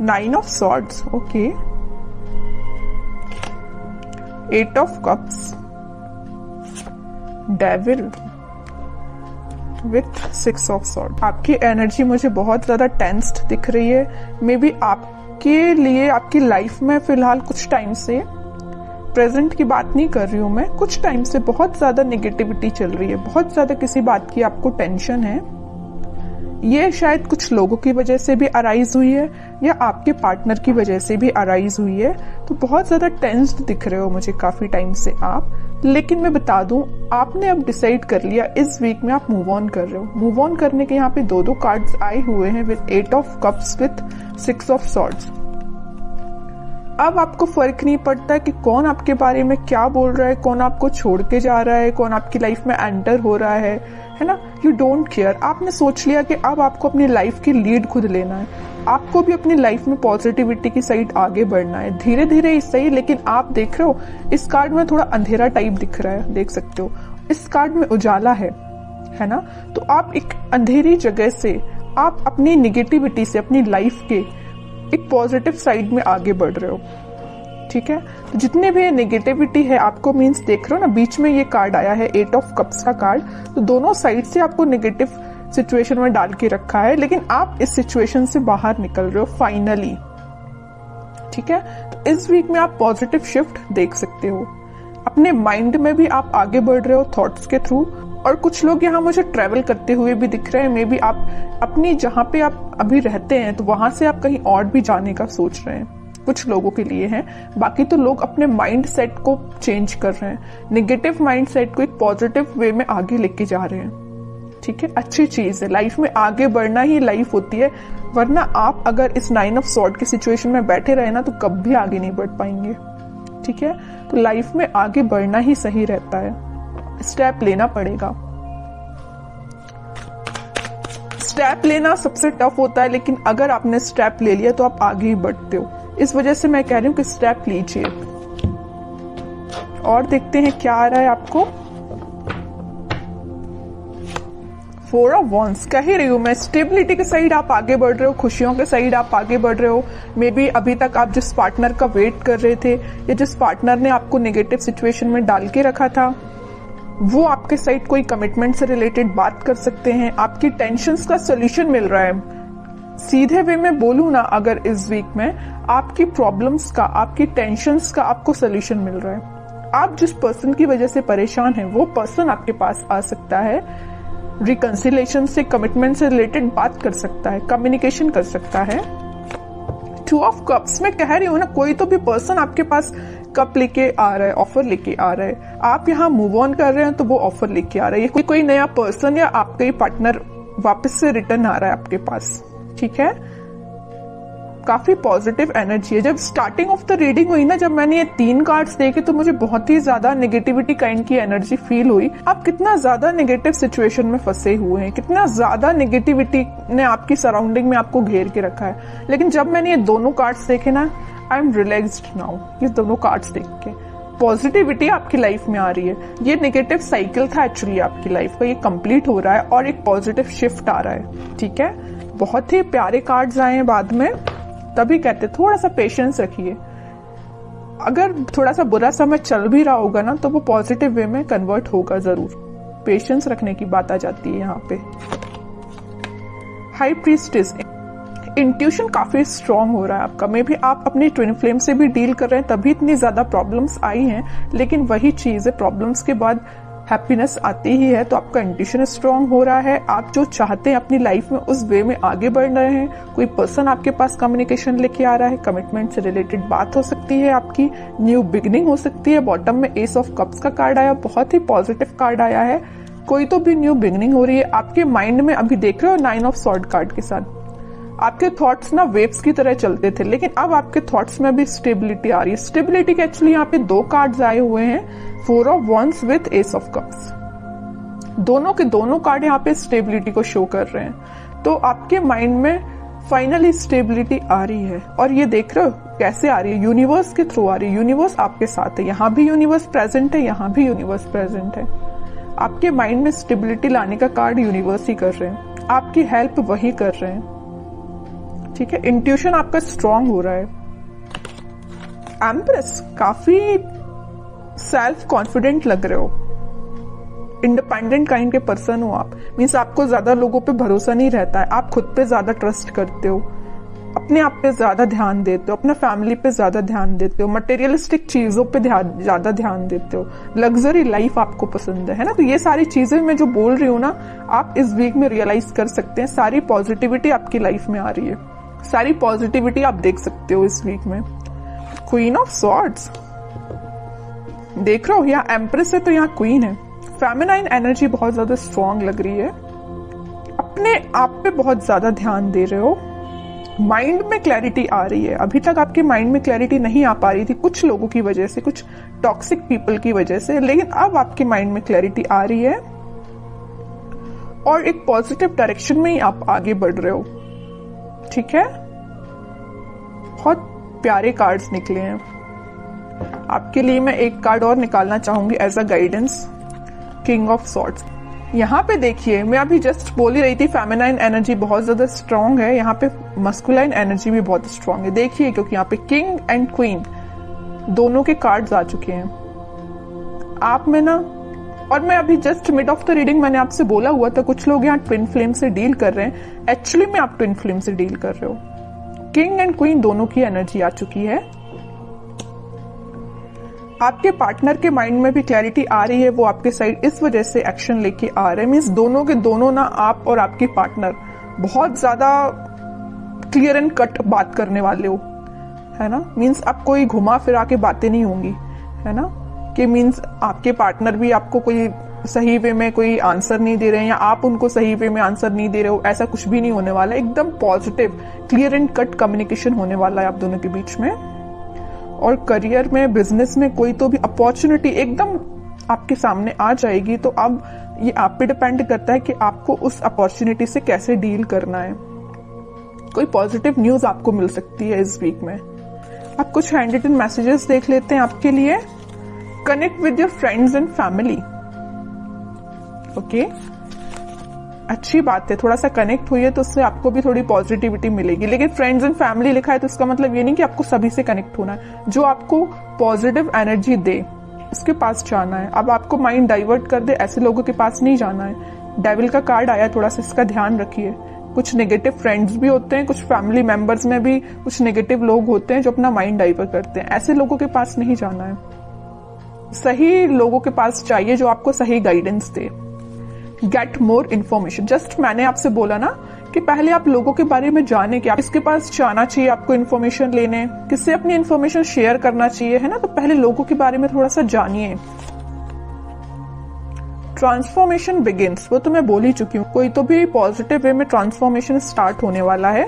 9 of swords, okay, 8 of cups, devil with 6 of swords। आपकी energy मुझे बहुत ज्यादा टेंस्ड दिख रही है। मे बी आपके लिए आपकी लाइफ में फिलहाल कुछ टाइम से, प्रेजेंट की बात नहीं कर रही हूं मैं, कुछ टाइम से बहुत ज्यादा नेगेटिविटी चल रही है, बहुत ज्यादा किसी बात की आपको टेंशन है। ये शायद कुछ लोगों की वजह से भी अराइज हुई है या आपके पार्टनर की वजह से भी अराइज हुई है। तो बहुत ज्यादा टेंस्ड दिख रहे हो मुझे काफी टाइम से आप। लेकिन मैं बता दूं, आपने अब डिसाइड कर लिया इस वीक में आप मूव ऑन कर रहे हो। मूव ऑन करने के यहाँ पे दो कार्ड्स आए हुए हैं with 8 of cups with 6 of swords. अब आपको फर्क नहीं पड़ता कि कौन आपके बारे में क्या बोल रहा है, कौन आपको छोड़ के जा रहा है, कौन आपकी लाइफ में एंटर हो रहा है ना। You don't care. आपने सोच लिया कि अब आपको अपनी लाइफ की लीड खुद लेना है। आपको भी अपनी लाइफ में पॉजिटिविटी की साइड आगे बढ़ना है, धीरे धीरे ही सही। लेकिन आप देख रहे हो इस कार्ड में थोड़ा अंधेरा टाइप दिख रहा है, देख सकते हो। इस कार्ड में उजाला है ना। तो आप एक अंधेरी जगह से आप अपनी निगेटिविटी से अपनी लाइफ के एक पॉजिटिव साइड में आगे बढ़ रहे हो, ठीक है। तो जितने भी नेगेटिविटी है आपको, मीन्स देख रहे हो ना, बीच में ये कार्ड आया है 8 ऑफ कप्स का कार्ड। तो दोनों साइड से आपको नेगेटिव सिचुएशन में डाल के रखा है, लेकिन आप इस सिचुएशन से बाहर निकल रहे हो फाइनली, ठीक है। तो इस वीक में आप पॉजिटिव शिफ्ट देख सकते हो। अपने माइंड में भी आप आगे बढ़ रहे हो थॉट्स के थ्रू। और कुछ लोग यहाँ मुझे ट्रेवल करते हुए भी दिख रहे हैं। मे बी आप अपनी जहां पे आप अभी रहते हैं तो वहां से आप कहीं और भी जाने का सोच रहे हैं, कुछ लोगों के लिए है। बाकी तो लोग अपने माइंड सेट को चेंज कर रहे हैं, नेगेटिव माइंड सेट को एक पॉजिटिव वे में आगे लेके जा रहे हैं, ठीक है। अच्छी चीज है, लाइफ में आगे बढ़ना ही लाइफ होती है। वरना आप अगर इस 9 ऑफ सॉर्ड की सिचुएशन में बैठे रहे ना तो कभी आगे नहीं बढ़ पाएंगे, ठीक है। तो लाइफ में आगे बढ़ना ही सही रहता है, स्टेप लेना पड़ेगा। स्टेप लेना सबसे टफ होता है, लेकिन अगर आपने स्टेप ले लिया तो आप आगे ही बढ़ते हो। इस वजह से मैं कह रही हूं कि स्टेप लीजिए। और देखते हैं क्या आ रहा है आपको। 4 ऑफ वॉन्ड्स। कह ही रही हूं मैं, स्टेबिलिटी के साइड आप आगे बढ़ रहे हो, खुशियों के साइड आप आगे बढ़ रहे हो। मे बी अभी तक आप जिस पार्टनर का वेट कर रहे थे या जिस पार्टनर ने आपको नेगेटिव सिचुएशन में डाल के रखा था, वो आपके साइड कोई कमिटमेंट से रिलेटेड बात कर सकते हैं। आपकी टेंशन्स का सोल्यूशन मिल रहा है। सीधे वे में बोलूं ना, अगर इस वीक में आपकी प्रॉब्लम्स का, आपकी टेंशन्स का आपको सोल्यूशन मिल रहा है। आप जिस पर्सन की वजह से परेशान हैं वो पर्सन आपके पास आ सकता है, रिकंसिलेशन से, कमिटमेंट से रिलेटेड बात कर सकता है, कम्युनिकेशन कर सकता है। 2 ऑफ कप्स में कह रही हूं ना, कोई तो भी पर्सन आपके पास कप लेके आ रहा है, ऑफर लेके आ रहा है। आप यहाँ मूव ऑन कर रहे हैं तो वो ऑफर लेके आ रहा है। कोई नया पर्सन या आपका ही पार्टनर वापस से रिटर्न आ रहा है आपके पास, ठीक है। काफी पॉजिटिव एनर्जी है। जब स्टार्टिंग ऑफ द रीडिंग हुई ना, जब मैंने ये 3 कार्ड्स देखे तो मुझे बहुत ही ज्यादा नेगेटिविटी काइंड की एनर्जी फील हुई। आप कितना ज्यादा नेगेटिव सिचुएशन में फंसे हुए हैं, कितना ज्यादा नेगेटिविटी ने आपकी सराउंडिंग में आपको घेर के रखा है। लेकिन जब मैंने ये दोनों कार्ड्स देखे ना, आई एम रिलैक्स्ड नाउ। ये दोनों कार्ड्स देख के पॉजिटिविटी आपकी लाइफ में आ रही है। ये नेगेटिव साइकिल था एक्चुअली आपकी लाइफ का, ये कंप्लीट हो रहा है और एक पॉजिटिव शिफ्ट आ रहा है, ठीक है। बहुत ही प्यारे कार्ड्स आए हैं बाद में, तभी कहते थोड़ा सा पेशेंस रखिए। अगर थोड़ा सा बुरा समय चल भी रहा होगा ना तो वो पॉजिटिव वे में कन्वर्ट होगा जरूर। पेशेंस रखने की बात आ जाती है यहाँ पे। हाई प्रीस्टेस, इंट्यूशन काफी स्ट्रांग हो रहा है आपका। मे भी आप अपनी ट्विन फ्लेम से भी डील कर रहे हैं, तभी इतनी ज्यादा प्रॉब्लम्स आई हैं। लेकिन वही चीज है, प्रॉब्लम्स के बाद हैप्पीनेस आती ही है। तो आपका इंट्यूशन स्ट्रांग हो रहा है, आप जो चाहते हैं अपनी लाइफ में उस वे में आगे बढ़ रहे हैं। कोई पर्सन आपके पास कम्युनिकेशन लेके आ रहा है, कमिटमेंट से रिलेटेड बात हो सकती है आपकी, न्यू बिगिनिंग हो सकती है। बॉटम में एस ऑफ कप्स का कार्ड आया, बहुत ही पॉजिटिव कार्ड आया है। कोई तो भी न्यू बिगिनिंग हो रही है आपके माइंड में। अभी देख रहे हो 9 ऑफ सॉर्ड कार्ड के साथ आपके थॉट्स ना वेव्स की तरह चलते थे, लेकिन अब आपके थॉट्स में भी स्टेबिलिटी आ रही है। स्टेबिलिटी के एक्चुअली यहाँ पे 2 कार्ड्स आए हुए हैं, 4 of wands with S of cups. दोनों के दोनों कार्ड यहाँ पे स्टेबिलिटी को शो कर रहे हैं। तो आपके माइंड में फाइनली स्टेबिलिटी आ रही है। और ये देख रहे हो कैसे आ रही है, यूनिवर्स के थ्रू आ रही है। यूनिवर्स आपके साथ है, यहाँ भी यूनिवर्स प्रेजेंट है, यहाँ भी यूनिवर्स प्रेजेंट है। आपके माइंड में स्टेबिलिटी लाने का कार्ड यूनिवर्स ही कर रहे हैं, आपकी हेल्प वही कर रहे हैं, ठीक है, इंट्यूशन आपका स्ट्रांग हो रहा है। एम्प्रेस, काफी सेल्फ कॉन्फिडेंट लग रहे हो, इंडिपेंडेंट काइंड के पर्सन हो आप। मीन्स आपको ज्यादा लोगों पे भरोसा नहीं रहता है, आप खुद पे ज्यादा ट्रस्ट करते हो, अपने आप पे ज्यादा ध्यान देते हो, अपना फैमिली पे ज्यादा ध्यान देते हो, मटेरियलिस्टिक चीजों पे ज्यादा ध्यान देते हो, लग्जरी लाइफ आपको पसंद है ना। तो ये सारी चीजें मैं जो बोल रही हूँ ना, आप इस वीक में रियलाइज कर सकते हैं। सारी पॉजिटिविटी आपकी लाइफ में आ रही है, सारी पॉजिटिविटी आप देख सकते हो इस वीक में। क्वीन ऑफ सॉर्ड्स देख रहे हो, यहाँ एम्प्रेस है तो यहाँ क्वीन है। फेमिनाइन एनर्जी बहुत ज्यादा स्ट्रांग लग रही है, अपने आप पे बहुत ज्यादा ध्यान दे रहे हो, माइंड में क्लैरिटी आ रही है। अभी तक आपके माइंड में क्लैरिटी नहीं आ पा रही थी कुछ लोगों की वजह से, कुछ टॉक्सिक पीपल की वजह से, लेकिन अब आपके माइंड में क्लैरिटी आ रही है और एक पॉजिटिव डायरेक्शन में ही आप आगे बढ़ रहे हो। ठीक है, बहुत प्यारे कार्ड्स निकले हैं आपके लिए। मैं एक कार्ड और निकालना चाहूंगी as a guidance, king of swords. यहाँ पे देखिए, मैं अभी जस्ट बोल ही रही थी फेमिनाइन एनर्जी बहुत ज्यादा स्ट्रांग है, यहाँ पे मस्कुलाइन एनर्जी भी बहुत स्ट्रांग है। देखिए, क्योंकि यहाँ पे किंग एंड क्वीन दोनों के कार्ड्स आ चुके हैं आप में ना। और मैं अभी just mid of the reading मैंने आपसे बोला हुआ था कुछ लोग यहाँ ट्विन फ्लेम से डील कर रहे हैं, एक्चुअली में आप ट्विन फ्लेम से डील कर रहे हो। किंग एंड क्वीन दोनों की एनर्जी आ चुकी है। आपके पार्टनर के माइंड में भी क्लैरिटी आ रही है, वो आपके साइड इस वजह से एक्शन लेके आ रहे हैं। मीन्स दोनों के दोनों ना, आप और आपकी पार्टनर बहुत ज्यादा क्लियर एंड कट बात करने वाले हो, है ना। मीन्स अब कोई घुमा फिरा के बातें नहीं होंगी, है ना, कि मीन्स आपके पार्टनर भी आपको कोई सही वे में कोई आंसर नहीं दे रहे हैं या आप उनको सही वे में आंसर नहीं दे रहे हो, ऐसा कुछ भी नहीं होने वाला। एकदम positive clear and cut communication होने वाला है आप दोनों के बीच में। और करियर में, बिजनेस में कोई तो भी अपॉर्चुनिटी एकदम आपके सामने आ जाएगी। तो अब ये आप पे डिपेंड करता है कि आपको उस अपॉर्चुनिटी से कैसे डील करना है। कोई पॉजिटिव न्यूज आपको मिल सकती है इस वीक में। आप कुछ हैंड रिटन मैसेजेस देख लेते हैं आपके लिए। Connect with your friends and family. Okay, अच्छी बात है, थोड़ा सा कनेक्ट हुई है तो उससे आपको भी थोड़ी पॉजिटिविटी मिलेगी। लेकिन फ्रेंड्स एंड फैमिली लिखा है तो इसका मतलब ये नहीं कि आपको सभी से कनेक्ट होना है। जो आपको पॉजिटिव एनर्जी दे उसके पास जाना है। अब आपको माइंड डाइवर्ट कर दे, ऐसे लोगों के पास नहीं जाना है। डेविल का कार्ड आया, थोड़ा सा इसका ध्यान रखिए। कुछ नेगेटिव फ्रेंड्स भी होते हैं, कुछ फैमिली मेंबर्स में भी कुछ नेगेटिव लोग होते हैं जो अपना माइंड डाइवर्ट करते हैं। ऐसे लोगों के पास नहीं जाना है, सही लोगों के पास चाहिए जो आपको सही गाइडेंस दे। Get more information. जस्ट मैंने आपसे बोला ना कि पहले आप लोगों के बारे में जाने कि आप किसके पास जाना चाहिए, आपको इन्फॉर्मेशन लेने, किससे अपनी इन्फॉर्मेशन शेयर करना चाहिए, है ना। तो पहले लोगों के बारे में थोड़ा सा जानिए। ट्रांसफॉर्मेशन बिगिंस, वो तो मैं बोल ही चुकी हूँ। कोई तो भी पॉजिटिव वे में ट्रांसफॉर्मेशन स्टार्ट होने वाला है।